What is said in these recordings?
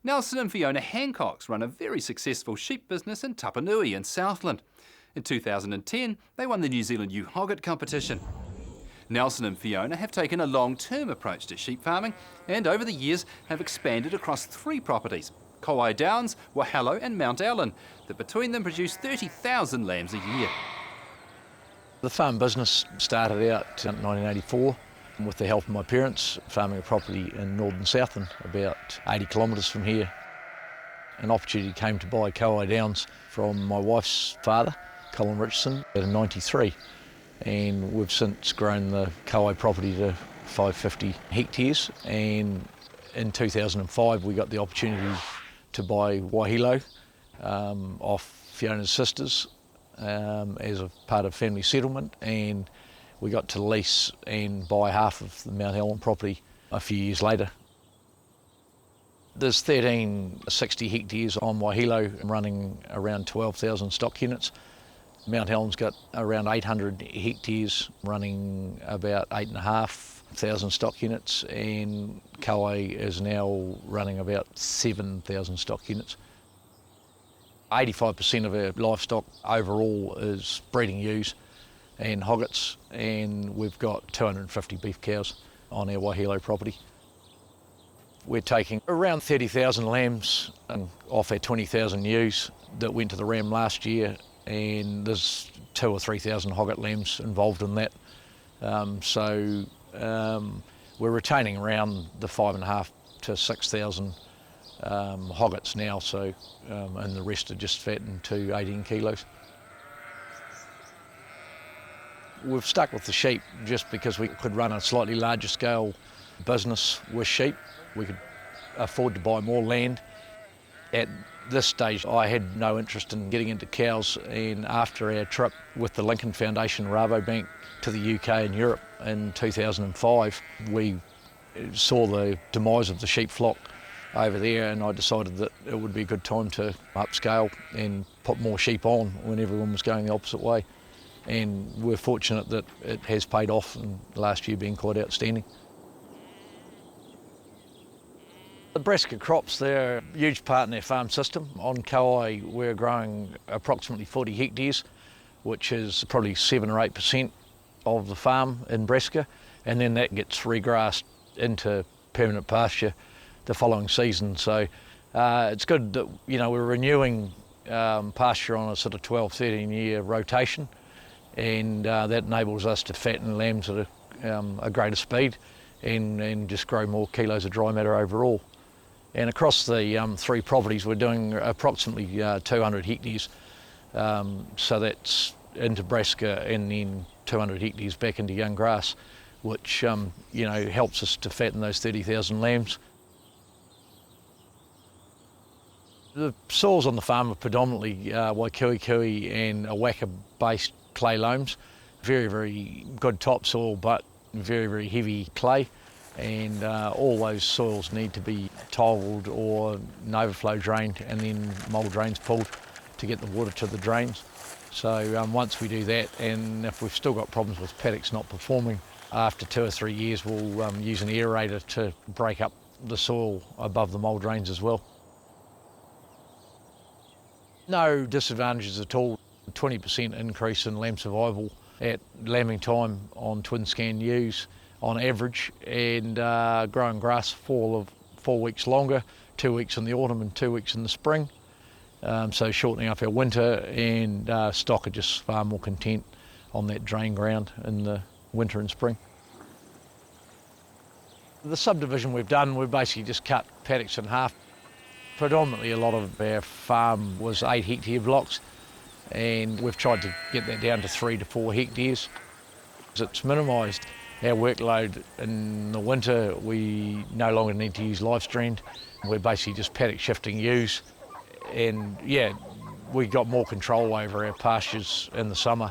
Nelson and Fiona Hancox run a very successful sheep business in Tapanui in Southland. In 2010, they won the New Zealand Ewe Hogget competition. Nelson and Fiona have taken a long-term approach to sheep farming and over the years have expanded across 3 properties, Kowai Downs, Wahallo and Mount Allen, that between them produce 30,000 lambs a year. The farm business started out in 1984 with the help of my parents, farming a property in northern Southland, about 80 kilometres from here. An opportunity came to buy Kowai Downs from my wife's father, Colin Richardson, in '93. And we've since grown the Kowai property to 550 hectares, and in 2005 we got the opportunity to buy Wahilo off Fiona's sisters as a part of family settlement, and we got to lease and buy half of the Mount Allen property a few years later. There's 1360 hectares on Wahilo running around 12,000 stock units. Mount Allen's got around 800 hectares running about 8,500 stock units, and Kowai is now running about 7,000 stock units. 85% of our livestock overall is breeding ewes and hoggets, and we've got 250 beef cows on our Wahilo property. We're taking around 30,000 lambs off our 20,000 ewes that went to the ram last year, and there's 2,000 or 3,000 hogget lambs involved in that. We're retaining around the 5,500 to 6,000 hoggets now, and the rest are just fattened to 18 kilos. We've stuck with the sheep just because we could run a slightly larger scale business with sheep. We could afford to buy more land. At this stage, I had no interest in getting into cows, and after our trip with the Lincoln Foundation Rabobank to the UK and Europe in 2005, we saw the demise of the sheep flock over there, and I decided that it would be a good time to upscale and put more sheep on when everyone was going the opposite way. And we're fortunate that it has paid off, and last year being quite outstanding. The brassica crops, they're a huge part in our farm system. On Kowai, we're growing approximately 40 hectares, which is probably 7 or 8% of the farm in brassica, and then that gets regrassed into permanent pasture the following season. So it's good that we're renewing pasture on a sort of 12, 13 year rotation, and that enables us to fatten lambs at a greater speed and just grow more kilos of dry matter overall. And across the 3 properties, we're doing approximately 200 hectares. So that's into brassica and then 200 hectares back into young grass, which helps us to fatten those 30,000 lambs. The soils on the farm are predominantly Waikui and Awaka-based clay loams. Very, very good topsoil, but very, very heavy clay. And all those soils need to be tiled or an overflow drained, and then mould drains pulled to get the water to the drains. So once we do that, and if we've still got problems with paddocks not performing, after 2 or 3 years we'll use an aerator to break up the soil above the mould drains as well. No disadvantages at all. 20% increase in lamb survival at lambing time on twin scan ewes on average, and growing grass for 4 weeks longer, 2 weeks in the autumn and 2 weeks in the spring. So shortening up our winter, and stock are just far more content on that drain ground in the winter and spring. The subdivision we've done, we've basically just cut paddocks in half. Predominantly a lot of our farm was 8 hectare blocks, and we've tried to get that down to 3 to 4 hectares. It's minimised our workload in the winter. We no longer need to use live strand. We're basically just paddock shifting ewes, and we got more control over our pastures in the summer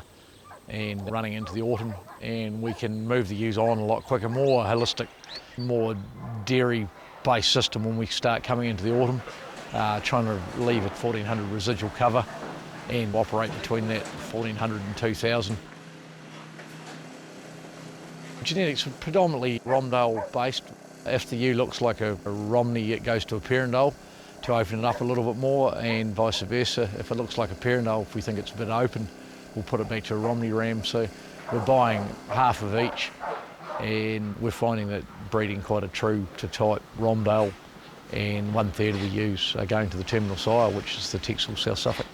and running into the autumn, and we can move the ewes on a lot quicker, more holistic, more dairy based system when we start coming into the autumn, trying to leave at 1,400 residual cover and operate between that 1,400 and 2,000. Genetics are predominantly Romdale based. If the ewe looks like a Romney, it goes to a Perrindale. to open it up a little bit more, and vice versa. If it looks like a Perindale, if we think it's a bit open, we'll put it back to a Romney ram. So we're buying half of each, and we're finding that breeding quite a true to type Romdale, and 1/3 of the ewes are going to the terminal sire, which is the Texel South Suffolk.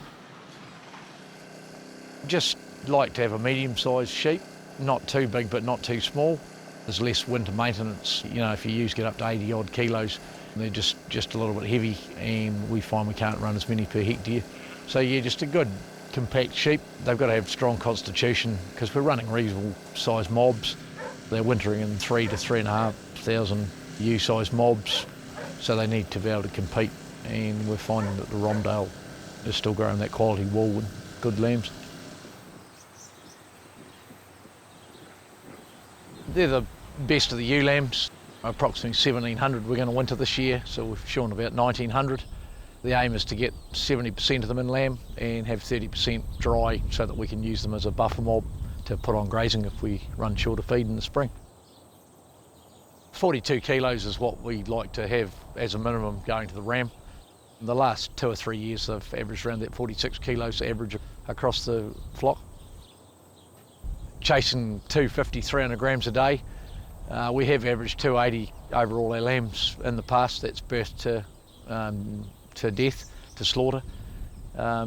Just like to have a medium-sized sheep, not too big but not too small. There's less winter maintenance. You know, if your ewes get up to 80 odd kilos, they're just a little bit heavy, and we find we can't run as many per hectare. So yeah, just a good compact sheep. They've got to have strong constitution because we're running reasonable size mobs. They're wintering in 3,000 to 3,500 ewe size mobs, so they need to be able to compete, and we're finding that the Romdale is still growing that quality wool with good lambs. They're the best of the ewe lambs. Approximately 1,700 we're going to winter this year, so we've shorn about 1,900. The aim is to get 70% of them in lamb and have 30% dry so that we can use them as a buffer mob to put on grazing if we run short of feed in the spring. 42 kilos is what we like to have as a minimum going to the ram. In the last 2 or 3 years they've averaged around that 46 kilos average across the flock. Chasing 250, 300 grams a day. We have averaged 280 over all our lambs in the past. That's birth to death, to slaughter.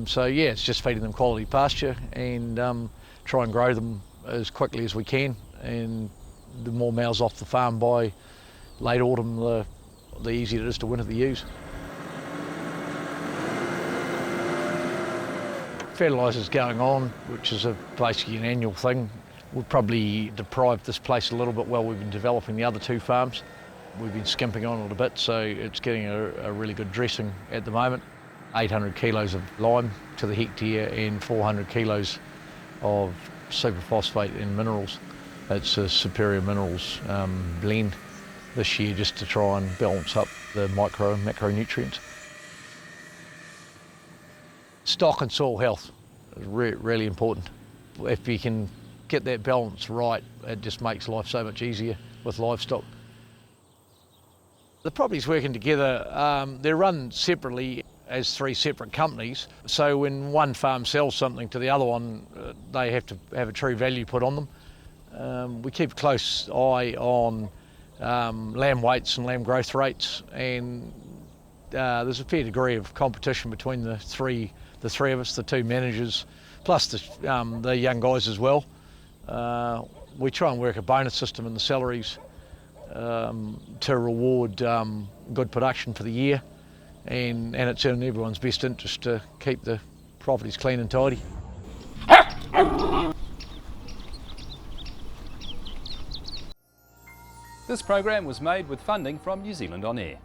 So yeah, it's just feeding them quality pasture and try and grow them as quickly as we can. And the more males off the farm by late autumn, the easier it is to winter the ewes. Fertiliser's going on, which is basically an annual thing. We've probably deprived this place a little bit while we've been developing the other 2 farms. We've been skimping on it a bit, so it's getting a really good dressing at the moment. 800 kilos of lime to the hectare and 400 kilos of superphosphate and minerals. It's a superior minerals blend this year just to try and balance up the micro and macronutrients. Stock and soil health is really important. If you can get that balance right, it just makes life so much easier with livestock. The properties working together, they're run separately as 3 separate companies. So when one farm sells something to the other one, they have to have a true value put on them. We keep a close eye on lamb weights and lamb growth rates, and there's a fair degree of competition between the three of us, the 2 managers, plus the young guys as well. We try and work a bonus system in the salaries to reward good production for the year, and it's in everyone's best interest to keep the properties clean and tidy. This program was made with funding from New Zealand On Air.